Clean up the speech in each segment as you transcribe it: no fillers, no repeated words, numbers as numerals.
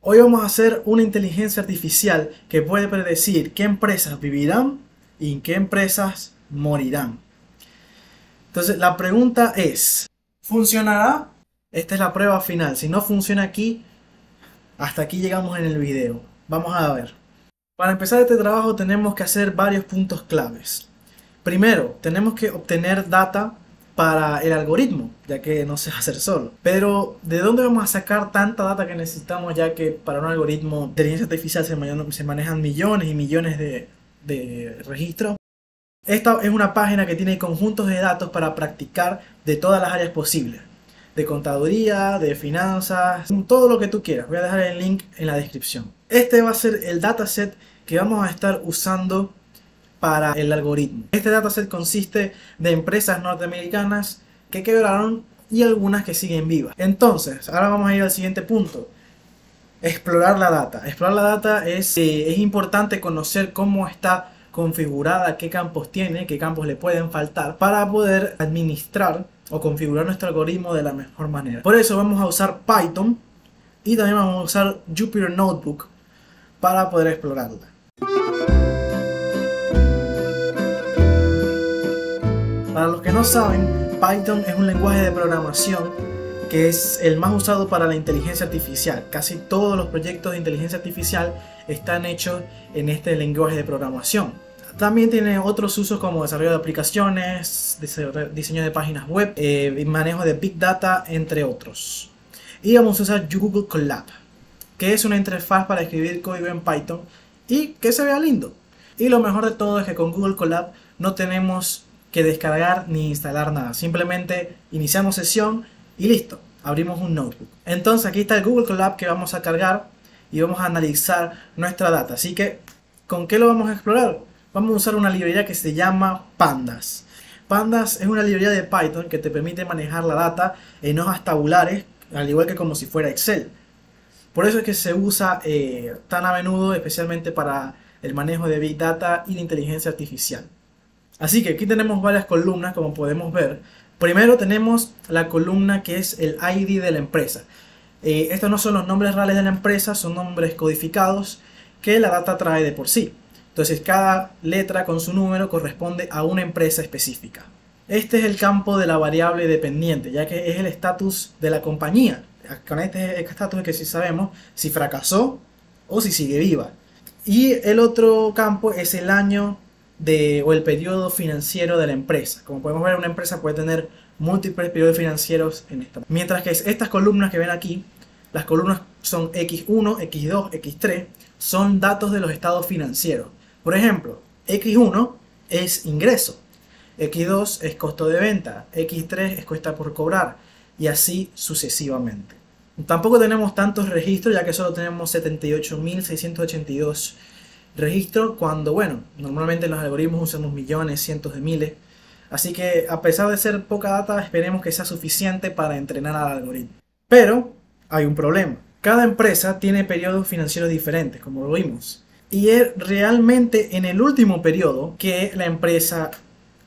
Hoy vamos a hacer una inteligencia artificial que puede predecir qué empresas vivirán y en qué empresas morirán. Entonces la pregunta es, ¿funcionará? Esta es la prueba final. Si no funciona aquí, hasta aquí llegamos en el video. Vamos a ver. Para empezar este trabajo tenemos que hacer varios puntos claves. Primero, tenemos que obtener data para el algoritmo, ya que no se va a hacer solo. Pero, ¿de dónde vamos a sacar tanta data que necesitamos, ya que para un algoritmo de inteligencia artificial se manejan millones y millones de registros? Esta es una página que tiene conjuntos de datos para practicar de todas las áreas posibles. De contaduría, de finanzas, todo lo que tú quieras. Voy a dejar el link en la descripción. Este va a ser el dataset que vamos a estar usando para el algoritmo. Este dataset consiste de empresas norteamericanas que quebraron y algunas que siguen vivas. Entonces, ahora vamos a ir al siguiente punto. Explorar la data. Explorar la data es importante conocer cómo está configurada, qué campos tiene, qué campos le pueden faltar para poder administrar o configurar nuestro algoritmo de la mejor manera. Por eso vamos a usar Python y también vamos a usar Jupyter Notebook para poder explorarla. Para los que no saben, Python es un lenguaje de programación que es el más usado para la inteligencia artificial. Casi todos los proyectos de inteligencia artificial están hechos en este lenguaje de programación. También tiene otros usos como desarrollo de aplicaciones, diseño de páginas web, manejo de Big Data, entre otros. Y vamos a usar Google Colab, que es una interfaz para escribir código en Python y que se vea lindo. Y lo mejor de todo es que con Google Colab no tenemos que descargar ni instalar nada. Simplemente iniciamos sesión y listo, abrimos un notebook. Entonces aquí está el Google Colab que vamos a cargar y vamos a analizar nuestra data. Así que, ¿con qué lo vamos a explorar? Vamos a usar una librería que se llama Pandas. Pandas es una librería de Python que te permite manejar la data en hojas tabulares, al igual que como si fuera Excel. Por eso es que se usa tan a menudo, especialmente para el manejo de Big Data y de inteligencia artificial. Así que aquí tenemos varias columnas, como podemos ver. Primero tenemos la columna que es el ID de la empresa. Estos no son los nombres reales de la empresa, son nombres codificados que la data trae de por sí. Entonces cada letra con su número corresponde a una empresa específica. Este es el campo de la variable dependiente, ya que es el estatus de la compañía. Con este estatus es que si sabemos si fracasó o si sigue viva. Y el otro campo es el año o el periodo financiero de la empresa. Como podemos ver, una empresa puede tener múltiples periodos financieros en esta. Mientras que estas columnas que ven aquí, las columnas son X1, X2, X3, son datos de los estados financieros. Por ejemplo, X1 es ingreso, X2 es costo de venta, X3 es cuesta por cobrar y así sucesivamente. Tampoco tenemos tantos registros, ya que solo tenemos 78.682 registro cuando, bueno, normalmente en los algoritmos usamos millones, cientos de miles. Así que a pesar de ser poca data, esperemos que sea suficiente para entrenar al algoritmo. Pero hay un problema. Cada empresa tiene periodos financieros diferentes, como lo vimos. Y es realmente en el último periodo que la empresa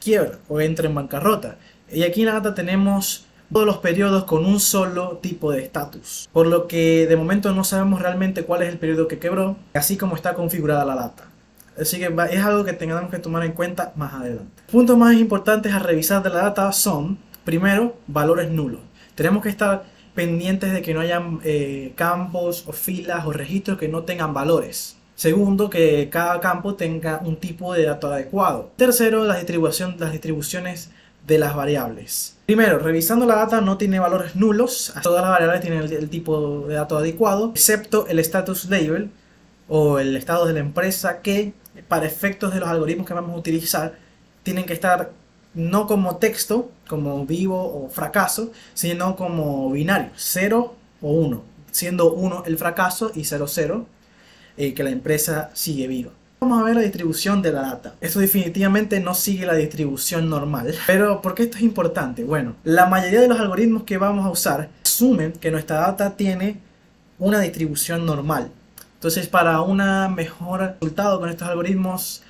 quiebra o entra en bancarrota. Y aquí en la data tenemos todos los periodos con un solo tipo de estatus, por lo que de momento no sabemos realmente cuál es el periodo que quebró, así como está configurada la data. Así que es algo que tengamos que tomar en cuenta más adelante. Puntos más importantes a revisar de la data son, primero, valores nulos. Tenemos que estar pendientes de que no hayan campos o filas o registros que no tengan valores. Segundo, que cada campo tenga un tipo de dato adecuado. Tercero, las distribuciones de las variables. Primero, revisando la data no tiene valores nulos, todas las variables tienen el tipo de dato adecuado, excepto el status label o el estado de la empresa, que para efectos de los algoritmos que vamos a utilizar tienen que estar no como texto, como vivo o fracaso, sino como binario, 0 o 1, siendo 1 el fracaso y 0, 0, que la empresa sigue viva. Vamos a ver la distribución de la data. Esto definitivamente no sigue la distribución normal. Pero ¿por qué esto es importante? Bueno, la mayoría de los algoritmos que vamos a usar asumen que nuestra data tiene una distribución normal. Entonces, para un mejor resultado con estos algoritmos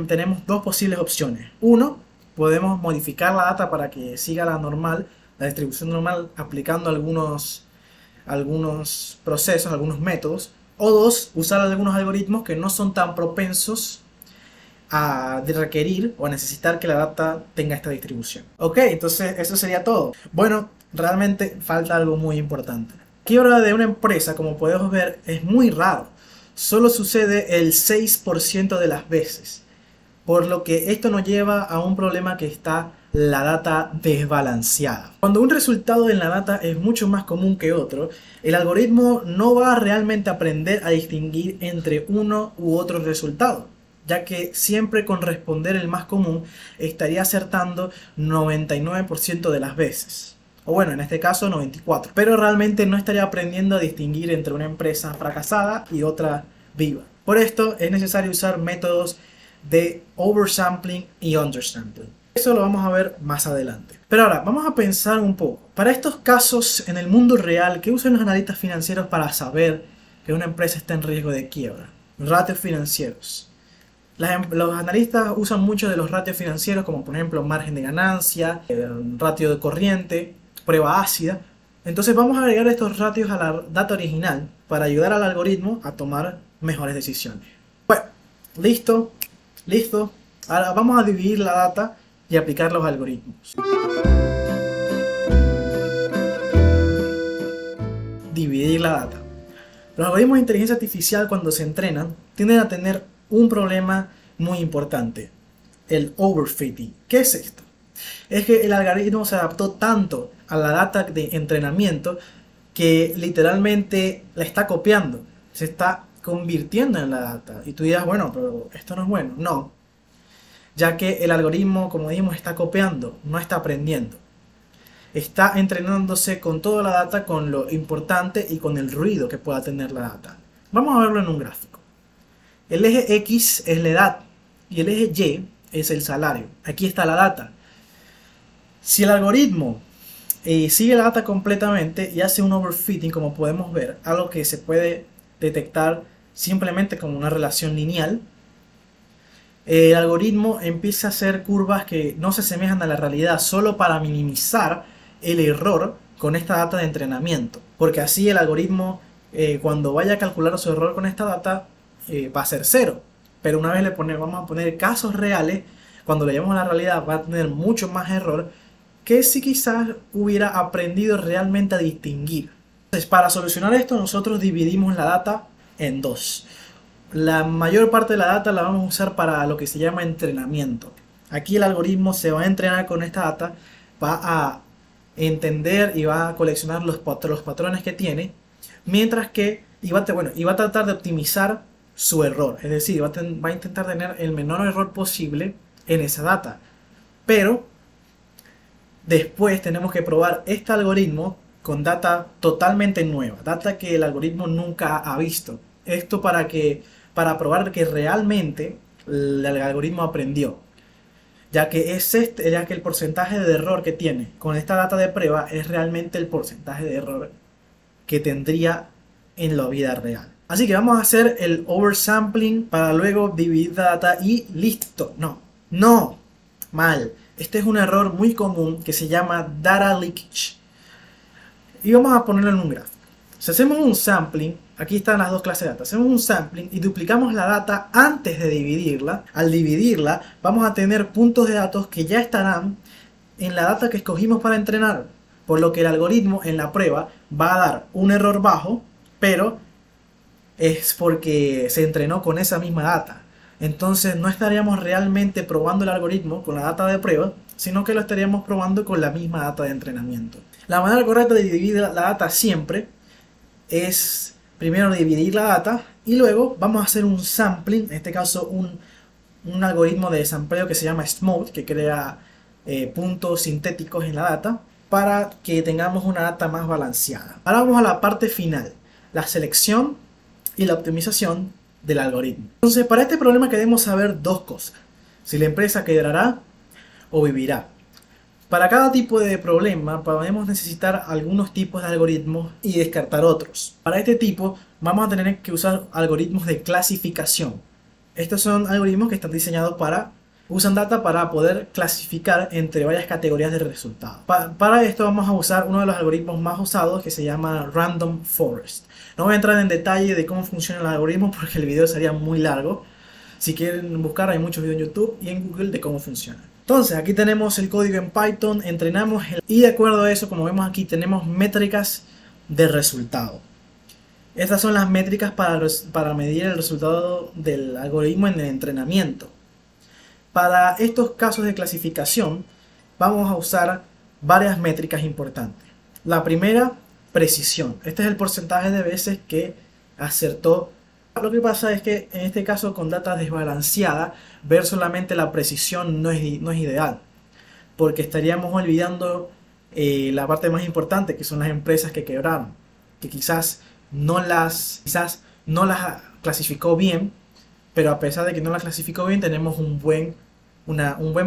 tenemos dos posibles opciones. Uno, podemos modificar la data para que siga la distribución normal, aplicando algunos algunos procesos, algunos métodos, o dos, usar algunos algoritmos que no son tan propensos a requerir o a necesitar que la data tenga esta distribución. Ok, entonces eso sería todo. Bueno, realmente falta algo muy importante. Quiebra de una empresa, como podemos ver, es muy raro. Solo sucede el 6% de las veces. Por lo que esto nos lleva a un problema que está la data desbalanceada. Cuando un resultado en la data es mucho más común que otro, el algoritmo no va a realmente aprender a distinguir entre uno u otro resultado, ya que siempre con responder el más común estaría acertando 99% de las veces. O bueno, en este caso 94%. Pero realmente no estaría aprendiendo a distinguir entre una empresa fracasada y otra viva. Por esto es necesario usar métodos de oversampling y undersampling. Eso lo vamos a ver más adelante. Pero ahora, vamos a pensar un poco. Para estos casos en el mundo real, ¿qué usan los analistas financieros para saber que una empresa está en riesgo de quiebra? Ratios financieros. Los analistas usan mucho de los ratios financieros, como por ejemplo margen de ganancia, ratio de corriente, prueba ácida. Entonces vamos a agregar estos ratios a la data original para ayudar al algoritmo a tomar mejores decisiones. Bueno, listo. Ahora vamos a dividir la data y aplicar los algoritmos. Dividir la data. Los algoritmos de inteligencia artificial, cuando se entrenan, tienden a tener un problema muy importante: el overfitting. ¿Qué es esto? Es que el algoritmo se adaptó tanto a la data de entrenamiento que literalmente la está copiando, se está convirtiendo en la data. Y tú dirás, bueno, pero esto no es bueno. No, ya que el algoritmo, como dijimos, está copiando, no está aprendiendo. Está entrenándose con toda la data, con lo importante y con el ruido que pueda tener la data. Vamos a verlo en un gráfico. El eje X es la edad y el eje Y es el salario. Aquí está la data. Si el algoritmo sigue la data completamente y hace un overfitting, como podemos ver, algo que se puede detectar simplemente como una relación lineal, el algoritmo empieza a hacer curvas que no se asemejan a la realidad solo para minimizar el error con esta data de entrenamiento. Porque así el algoritmo, cuando vaya a calcular su error con esta data, va a ser 0. Pero una vez vamos a poner casos reales, cuando le llevamos a la realidad va a tener mucho más error que si quizás hubiera aprendido realmente a distinguir. Entonces, para solucionar esto, nosotros dividimos la data en dos. La mayor parte de la data la vamos a usar para lo que se llama entrenamiento. Aquí el algoritmo se va a entrenar con esta data, va a entender y va a coleccionar los patrones que tiene, mientras que va a tratar de optimizar su error. Es decir, va a intentar tener el menor error posible en esa data. Pero después tenemos que probar este algoritmo con data totalmente nueva, data que el algoritmo nunca ha visto. Esto para probar que realmente el algoritmo aprendió, ya que el porcentaje de error que tiene con esta data de prueba es realmente el porcentaje de error que tendría en la vida real. Así que vamos a hacer el oversampling para luego dividir la data y listo. No, mal. Este es un error muy común que se llama data leakage. Y vamos a ponerlo en un gráfico. Si hacemos un sampling, aquí están las dos clases de data. Hacemos un sampling y duplicamos la data antes de dividirla. Al dividirla, vamos a tener puntos de datos que ya estarán en la data que escogimos para entrenar. Por lo que el algoritmo en la prueba va a dar un error bajo, pero es porque se entrenó con esa misma data. Entonces no estaríamos realmente probando el algoritmo con la data de prueba, sino que lo estaríamos probando con la misma data de entrenamiento. La manera correcta de dividir la data siempre es primero dividir la data y luego vamos a hacer un sampling, en este caso un algoritmo de sampleo que se llama Smooth, que crea puntos sintéticos en la data para que tengamos una data más balanceada. Ahora vamos a la parte final, la selección y la optimización del algoritmo. Entonces, para este problema queremos saber dos cosas: si la empresa quebrará o vivirá. Para cada tipo de problema podemos necesitar algunos tipos de algoritmos y descartar otros. Para este tipo vamos a tener que usar algoritmos de clasificación. Estos son algoritmos que están diseñados para Usan data para poder clasificar entre varias categorías de resultados. Para esto vamos a usar uno de los algoritmos más usados que se llama Random Forest. No voy a entrar en detalle de cómo funciona el algoritmo porque el video sería muy largo. Si quieren buscar, hay muchos videos en YouTube y en Google de cómo funciona. Entonces aquí tenemos el código en Python, entrenamos y de acuerdo a eso, como vemos aquí, tenemos métricas de resultado. Estas son las métricas para medir el resultado del algoritmo en el entrenamiento. Para estos casos de clasificación vamos a usar varias métricas importantes. La primera, precisión. Este es el porcentaje de veces que acertó. Lo que pasa es que en este caso con data desbalanceada, ver solamente la precisión no es ideal. Porque estaríamos olvidando la parte más importante, que son las empresas que quebraron. Que quizás no las clasificó bien, pero a pesar de que no las clasificó bien, tenemos un buen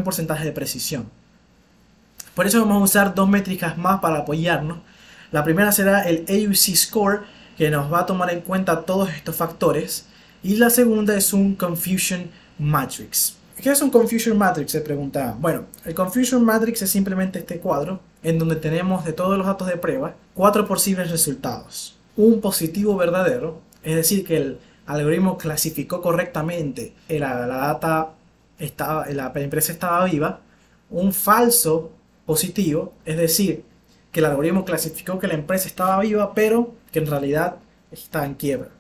porcentaje de precisión. Por eso vamos a usar dos métricas más para apoyarnos. La primera será el AUC Score, que nos va a tomar en cuenta todos estos factores. Y la segunda es un Confusion Matrix. ¿Qué es un Confusion Matrix? Se pregunta. Bueno, el Confusion Matrix es simplemente este cuadro en donde tenemos de todos los datos de prueba 4 posibles resultados. Un positivo verdadero, es decir que el algoritmo clasificó correctamente la empresa estaba viva. Un falso positivo, es decir que el algoritmo clasificó que la empresa estaba viva pero que en realidad está en quiebra.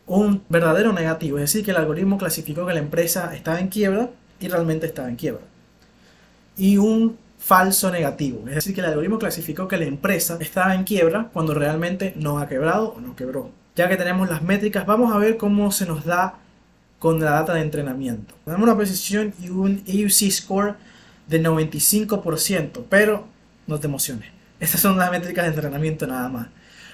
Un verdadero negativo, es decir que el algoritmo clasificó que la empresa estaba en quiebra y realmente estaba en quiebra. Y un falso negativo, es decir que el algoritmo clasificó que la empresa estaba en quiebra cuando realmente no ha quebrado o no quebró. Ya que tenemos las métricas, vamos a ver cómo se nos da con la data de entrenamiento. Tenemos una precisión y un AUC score de 95%, pero no te emociones. Estas son las métricas de entrenamiento nada más.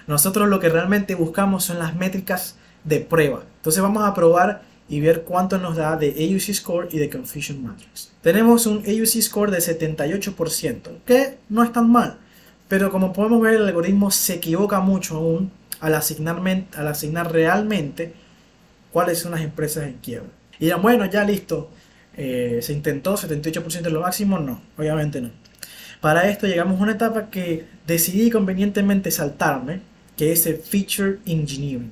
Nosotros lo que realmente buscamos son las métricas de prueba. Entonces vamos a probar y ver cuánto nos da de AUC score y de Confusion Matrix. Tenemos un AUC score de 78%, que no es tan mal, pero como podemos ver el algoritmo se equivoca mucho aún al asignar realmente cuáles son las empresas en quiebra. Y dirán, bueno, ya listo, se intentó, 78% es lo máximo. No, obviamente no. Para esto llegamos a una etapa que decidí convenientemente saltarme, que es el Feature Engineering,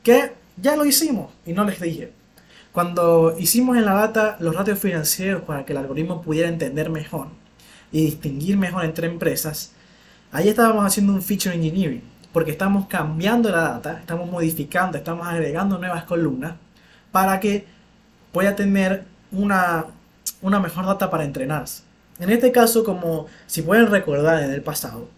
que ya lo hicimos y no les dije. Cuando hicimos en la data los ratios financieros para que el algoritmo pudiera entender mejor y distinguir mejor entre empresas, ahí estábamos haciendo un Feature Engineering, porque estamos cambiando la data, estamos modificando, estamos agregando nuevas columnas para que pueda tener una mejor data para entrenarse. En este caso, como si pueden recordar en el pasado,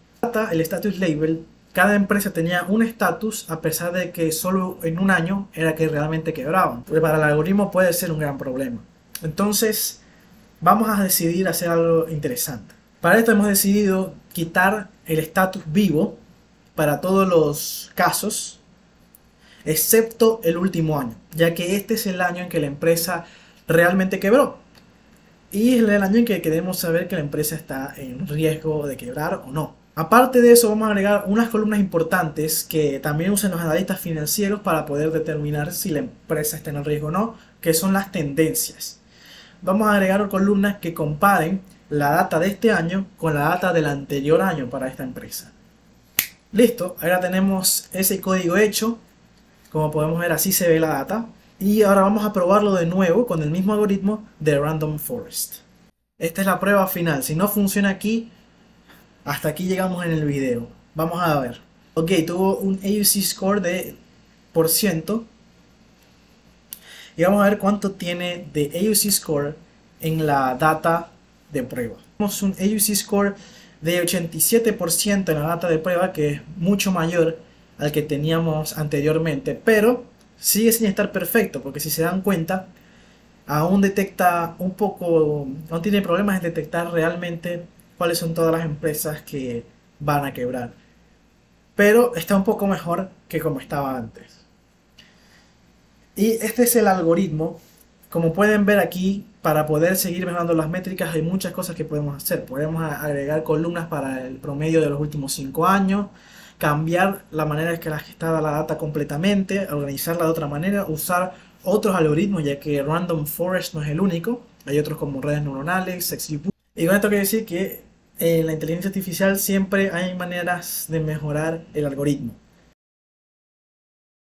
el status label, cada empresa tenía un estatus a pesar de que solo en un año era que realmente quebraban. Pero para el algoritmo puede ser un gran problema. Entonces, vamos a decidir hacer algo interesante. Para esto hemos decidido quitar el estatus vivo para todos los casos, excepto el último año, ya que este es el año en que la empresa realmente quebró. Y es el año en que queremos saber que la empresa está en riesgo de quebrar o no. Aparte de eso, vamos a agregar unas columnas importantes que también usan los analistas financieros para poder determinar si la empresa está en riesgo o no, que son las tendencias. Vamos a agregar columnas que comparen la data de este año con la data del anterior año para esta empresa. Listo, ahora tenemos ese código hecho. Como podemos ver, así se ve la data. Y ahora vamos a probarlo de nuevo con el mismo algoritmo de Random Forest. Esta es la prueba final. Si no funciona aquí, hasta aquí llegamos en el video. Vamos a ver. Ok, tuvo un AUC score de %. Y vamos a ver cuánto tiene de AUC score en la data de prueba. Tenemos un AUC score de 87% en la data de prueba, que es mucho mayor al que teníamos anteriormente, pero sigue sin estar perfecto, porque si se dan cuenta, aún detecta aún tiene problemas en detectar realmente cuáles son todas las empresas que van a quebrar. Pero está un poco mejor que como estaba antes. Y este es el algoritmo. Como pueden ver aquí, para poder seguir mejorando las métricas hay muchas cosas que podemos hacer. Podemos agregar columnas para el promedio de los últimos 5 años, cambiar la manera en que está la data completamente, organizarla de otra manera, usar otros algoritmos, ya que Random Forest no es el único. hay otros como redes neuronales, XGBoost. Y con esto quiero decir que en la inteligencia artificial siempre hay maneras de mejorar el algoritmo.